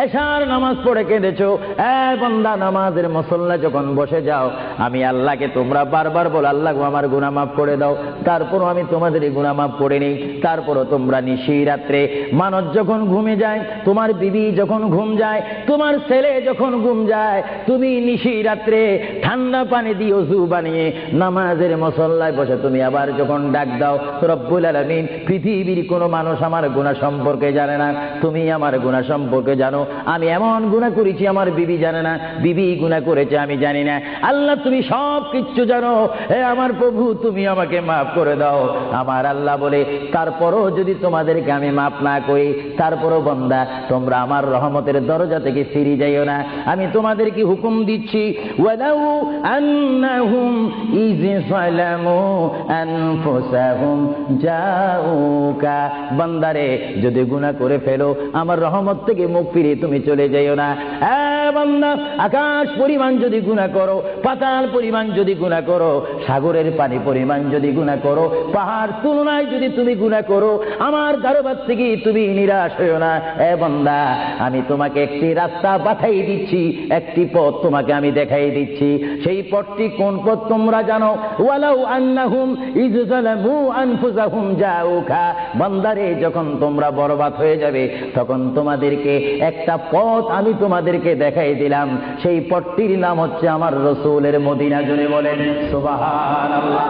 এশার নামাজ পড়ে কেঁদেছো, বান্দা নামাজের মুসল্লা যখন বসে যাও, আমি আল্লাহকে তোমরা বারবার বলো আল্লাহ গো আমার গুনাহ মাফ করে দাও, তারপরও আমি তোমাদের এই গুনাহ মাফ করে নেই। তারপরও তোমরা নিশি রাত্রে মানুষ যখন ঘুমে যায়, তোমার বিবি যখন ঘুম যায়, তোমার ছেলে যখন ঘুম যায়, তুমি নিশি রাত্রে ঠান্ডা পানি দিয়ে ওযু বানিয়ে নামাজের মুসল্লায় বসে তুমি আবার যখন ডাক দাও রব্বুল আলামিন, পৃথিবীর কোনো মানুষ আমার গুনাহ সম্পর্কে জানে না, তুমি আমার গুনাহ সম্পর্কে জানো। আমি এমন গুনাহ করেছি আমার বিবি জানে না, বিবি গুনাহ করেছে আমি জানি না। আল্লাহ তুমি সব কিচ্ছু জানো, হে আমার প্রভু তুমি আমাকে মাফ করে দাও। আমার আল্লাহ বলে তারপরও যদি তোমাদেরকে আমি মাফ না করি, তারপরও বান্দা তোমরা আমার রহমতের দরজা থেকে ফিরে যাইও না। আমি তোমাদেরকে হুকুম দিচ্ছি, ওয়ালাউ আন্নাহুম ইয যালামু আনফুসাহুম জাউকা, বান্দারে যদি গুনাহ করে ফেলো আমার রহমত থেকে মুখ ফিরে তুমি চলে যাইও না। বান্দা আকাশ পরিমাণ যদি গুনাহ করো, পাতাল পরিমাণ যদি গুনাহ করো, সাগরের পানি পরিমাণ যদি গুনাহ করো, পাহাড় তুলনায় যদি তুমি গুনাহ করো, আমার দরবার থেকে তুমি নিরাশ হইও না। বান্দা আমি তোমাকে একটি রাস্তা পাঠাই দিচ্ছি, একটি পথ তোমাকে আমি দেখাই দিচ্ছি। সেই পথটি কোন পথ তোমরা জানো? ওয়ালাউ আন্নাহুম ইয যালামু আনফুসাহুম জাউকা, বান্দারে যখন তোমরা বরবাদ হয়ে যাবে তখন তোমাদেরকে একটা পথ আমি তোমাদেরকে দেখাই দিলাম, সেই পথটির নাম হচ্ছে আমার রাসূলের মদিনা। জোরে বলেন সুবহানাল্লাহ।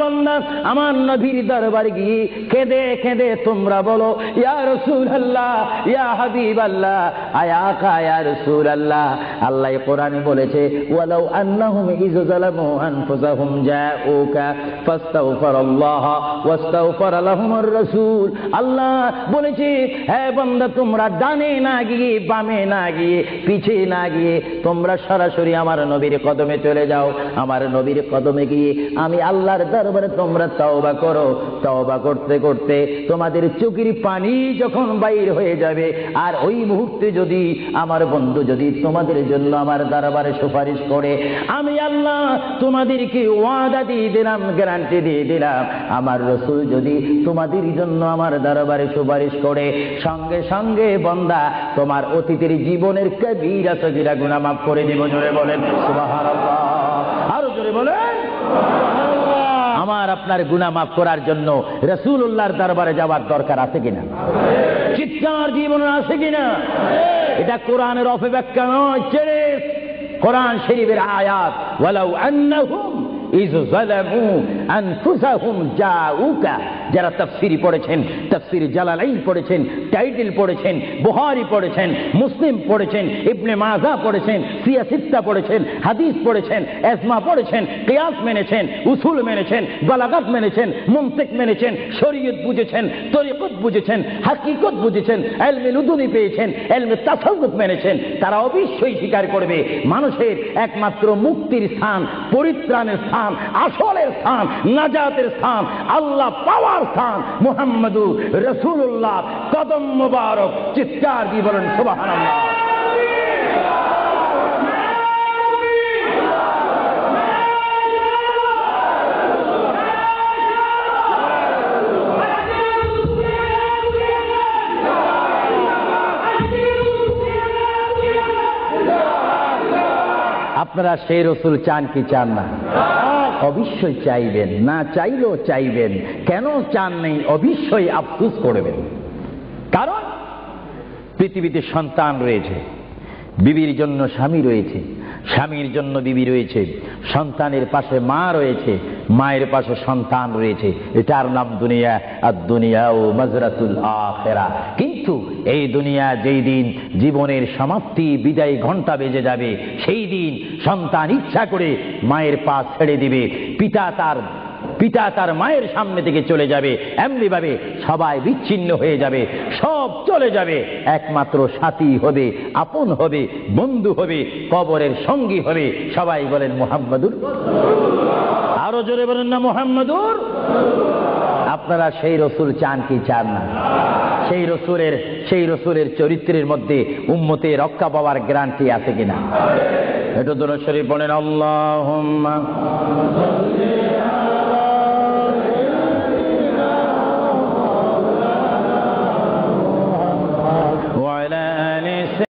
বান্দা আমার নবীর দরবারে গিয়ে কেঁদে কেঁদে তোমরা বলো ইয়া রাসূলুল্লাহ, ইয়া হাবিবাল্লাহ, আয়াকা ইয়া রাসূলুল্লাহ। আল্লাহ কোরআনে বলেছে ওয়ালাউ আন্নাহুম ইয যালামু আনফুসাহুম জাউকা ফাস্তাগফিরুল্লাহ ওয়াস্তাগফারা লাহুমুর রাসূল। আল্লাহ বলেছে হে বান্দা তোমরা ডানে না গিয়ে, বামে না গিয়ে, পিছে না গিয়ে তোমরা সরাসরি আমার নবীর কদমে চলে যাও। আমার নবীর কদমে গিয়ে আমি আল্লাহর দরবারে তোমরা তওবা করো। তওবা করতে করতে তোমাদের চোখের পানি যখন বাইর হয়ে যাবে, আর ওই মুহূর্তে যদি আমার বন্ধু যদি তোমাদের জন্য আমার দরবারে সুপারিশ করে, আমি আল্লাহ তোমাদেরকে ওয়াদা দিয়ে দিলাম, গ্যারান্টি দিয়ে দিলাম, আমার রাসূল যদি তোমাদের জন্য আমার দরবারে সুপারিশ করে, সঙ্গে সঙ্গে বান্দা তোমার অতীতের জীবনের কবিরা সগীরা গুনাহ মাফ করে দেব। জোরে বলেন সুবহানাল্লাহ, আরো জোরে বলেন। আমার আপনার গুনাহ মাফ করার জন্য রাসূলুল্লাহর দরবারে যাওয়ার দরকার আছে কিনা? চিৎকার জীবনে আছে কিনা? এটা কোরআনের অপব্যাখ্যা নয়, কোরআন শরীফের আয়াত। ওয়ালাউ আন্নাহুম ইয যালামু আনফুসাহুম জাউকা, যারা তাফসীরি পড়েছেন, তাফসীর জালালাইন পড়েছেন, টাইটেল পড়েছেন, বুখারী পড়েছেন, মুসলিম পড়েছেন, ইবনে মাজাহ পড়েছেন, সিয়াসিত্তা পড়েছেন, হাদিস পড়েছেন, ইজমা পড়েছেন, কিয়াস মেনেছেন, উসুল মেনেছেন, বালাগাত মেনেছেন, মুনতিক মেনেছেন, শরীয়ত বুঝেছেন, তরিকত বুঝেছেন, হাকিকত বুঝেছেন, ইলমে লুদুনি পেয়েছেন, ইলমে তাসাউফ মেনেছেন, তারা অবশ্যই স্বীকার করবে মানুষের একমাত্র মুক্তির স্থান, পরিত্রাণের স্থান, আসলের স্থান, নাজাতের স্থান, আল্লাহ পাওয়ার স্থান মুহাম্মদুর রাসূলুল্লাহ কদম মুবারক। চিৎকার দিয়ে বলেন সুবহানাল্লাহ। আপনারা সেই রাসূল চান কি চান না? অবশ্যই চাইবেন, না চাইলেও চাইবেন। কেন চান নেই? অবশ্যই আফসোস করবেন। কারণ পৃথিবীতে সন্তান রয়েছে, বিবির জন্য স্বামী রয়েছে, স্বামীর জন্য বিবি রয়েছে, সন্তানের পাশে মা রয়েছে, মায়ের পাশে সন্তান রয়েছে। এটার নাম দুনিয়া। আর দুনিয়াও মাজরাতুল আখিরা। কিন্তু এই দুনিয়া যেই দিন জীবনের সমাপ্তি, বিদায় ঘন্টা বেজে যাবে, সেই দিন সন্তান ইচ্ছা করে মায়ের পা ছেড়ে দিবে, পিতা তার মায়ের সামনে থেকে চলে যাবে, এমনি ভাবে সবাই বিচ্ছিন্ন হয়ে যাবে, সব চলে যাবে। একমাত্র সাথী হবে, আপন হবে, বন্ধু হবে, কবরের সঙ্গী হবে। সবাই বলেন মুহাম্মাদুর। আরো জোরে বলেন না মুহাম্মাদুর। আপনারা সেই রাসূল চান কি চান না? সেই রাসূলের চরিত্রের মধ্যে উম্মতে রক্ষা পাওয়ার গ্যারান্টি আছে কিনা? এটা দরুদ শরীফ বলেন আল্লাহুম্মা وعلى آل আমি